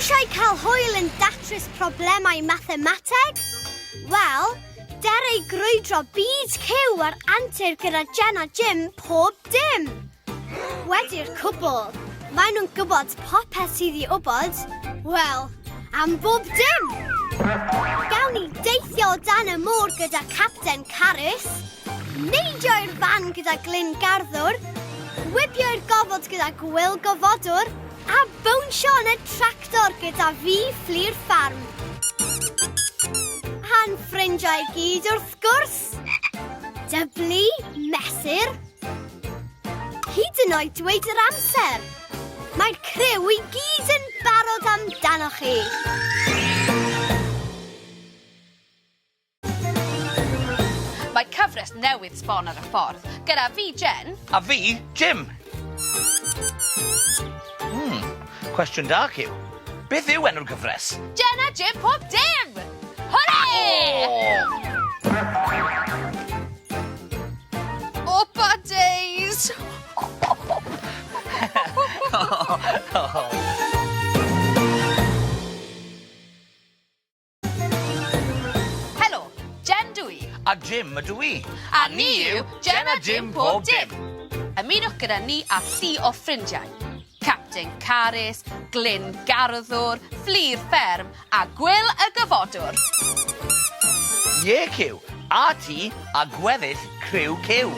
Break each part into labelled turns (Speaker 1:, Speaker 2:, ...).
Speaker 1: Eisiau cael hwyl yn datrys problemau mathemateg? Wel, derau grwydro byd cyw ar antur gyda Jen a Jim pob dim. Wedi'r cwbl, maen nhw'n gwybod popeth sydd i wybod, wel, am bob dim. Gawn ni deithio o dan y môr gyda Capten Carys, neidio'r fan gyda Glyn Garddwr, wibio'r gofod gyda Gwyl Gofodwr, a bownsio yn y tractor gyda fi, Fflir Ffarm. A'n ffrindiau gyd wrth gwrs. Dyblu, mesur. Hyd yn oed dweud yr amser. Mae'r criw i gyd yn barod amdano chi.
Speaker 2: Mae cyfres newydd sbon ar y ffordd, gyda fi, Jen.
Speaker 3: A fi, Jim. Cwestiwn da, Cyw. Beth yw enw'r gyfres?
Speaker 2: Jen a Jim pob dim! Hwrê! Opa days! Helo, Jen dwi.
Speaker 3: A Jim ydw i.
Speaker 2: A ni yw Jen a Jim pob dim. Ymunwch gyda ni a llu o ffrindiau. Capten Carys, Glyn Garddwr, Fflir Fferm a Gwyl y Gyfodwr.
Speaker 3: Ie, Cyw. A ti a gweddill criw Cyw.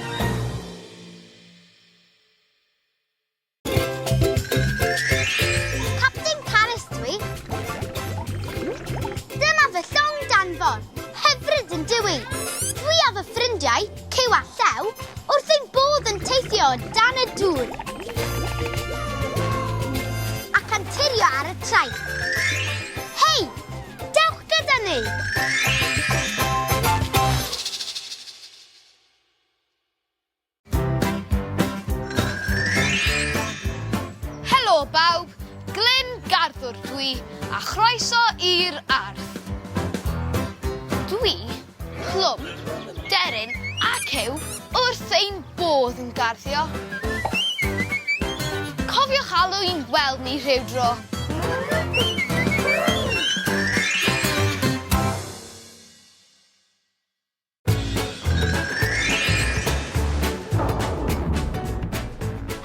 Speaker 1: Capten Carys dwi. Dyma fy llong danfon. Hyfryd yn dwi. Dwi a fy ffrindiau, Cyw a Llew, wrth ein bodd yn teithio o dan y dŵr. Ac yn tirio ar y traeth. Hei, dewch gyda ni.
Speaker 2: Helo bawb, Glyn Garddwr dwi a chroeso i'r ardd. Dwi, clwb, deryn a Cyw wrth ein bodd yn garddio. Cofiwch alw i'n weld ni rhyw dro.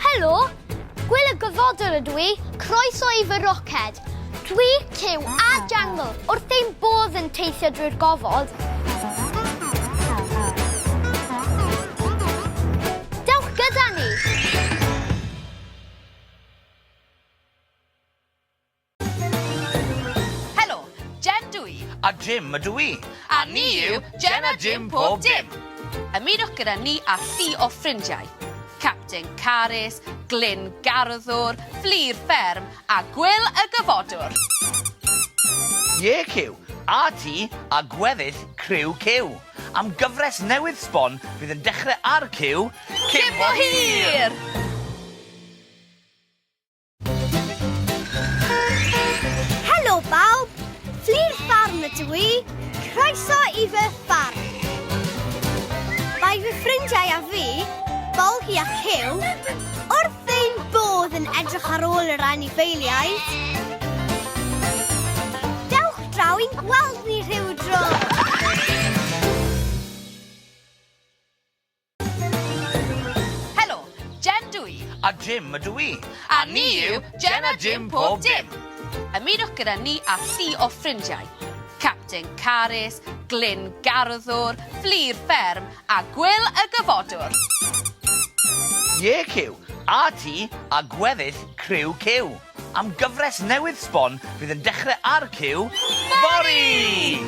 Speaker 1: Helo, Gwyl y Gyfodwr ydw i, croeso i fy roced. Dwi, Cyw a Jangle wrth ein bodd yn teithio drwy'r gofod. Dewch gyda ni.
Speaker 2: Helo, Jen dwi.
Speaker 3: A Jim ydw i.
Speaker 2: A ni yw Jen a Jim pob dim. Ymunwch gyda ni a llu o ffrindiau. Capten Carys, Glyn Garddwr, Fflir Fferm a Gwyl y Gyfodwr.
Speaker 3: Ie, Cyw. A ti a gweddill criw Cyw. Am gyfres newydd sbon fydd yn dechrau ar Cyw
Speaker 2: Cyn hir!
Speaker 1: Helo bawb, Fflir Ffarm ydw i, croeso i fy ffarm. Mae fy ffrindiau a fi, Bolgi a Cyw, wrth ein bodd yn edrych ar ôl yr anifeiliaid. Dewch draw i'n gweld ni rhyw dro.
Speaker 2: Helo, Jen dwi.
Speaker 3: A Jim ydw i.
Speaker 2: A ni yw Jen a Jim pob dim. Ymunwch gyda ni a llu o ffrindiau. Capten Carys, Glyn Garddwr, Fflir Fferm a Gwyl y Gyfodwr.
Speaker 3: Ie, Cyw. A ti a gweddill criw Cyw. Am gyfres newydd sbon fydd yn dechrau ar Cyw Fori!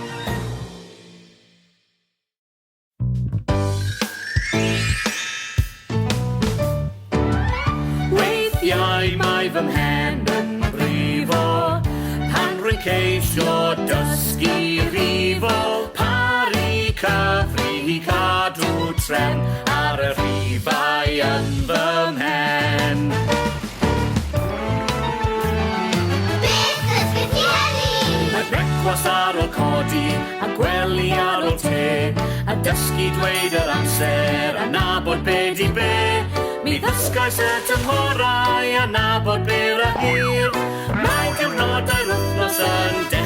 Speaker 4: Weithiau mae fy mhen yn brifo pan rwy'n ceisio dysgu rifo pari cyfri cadw tren ar y rhifau yn fy mhen.
Speaker 1: Beth ysgyd ti heddi?
Speaker 4: Y brecwas ar ôl codi a gwely ar ôl te a dysgu dweud yr amser a nabod be di be. Mi ddysgais y tymhorau a nabod byr a hir. Mae diwrnodau'r wythnos Sunday.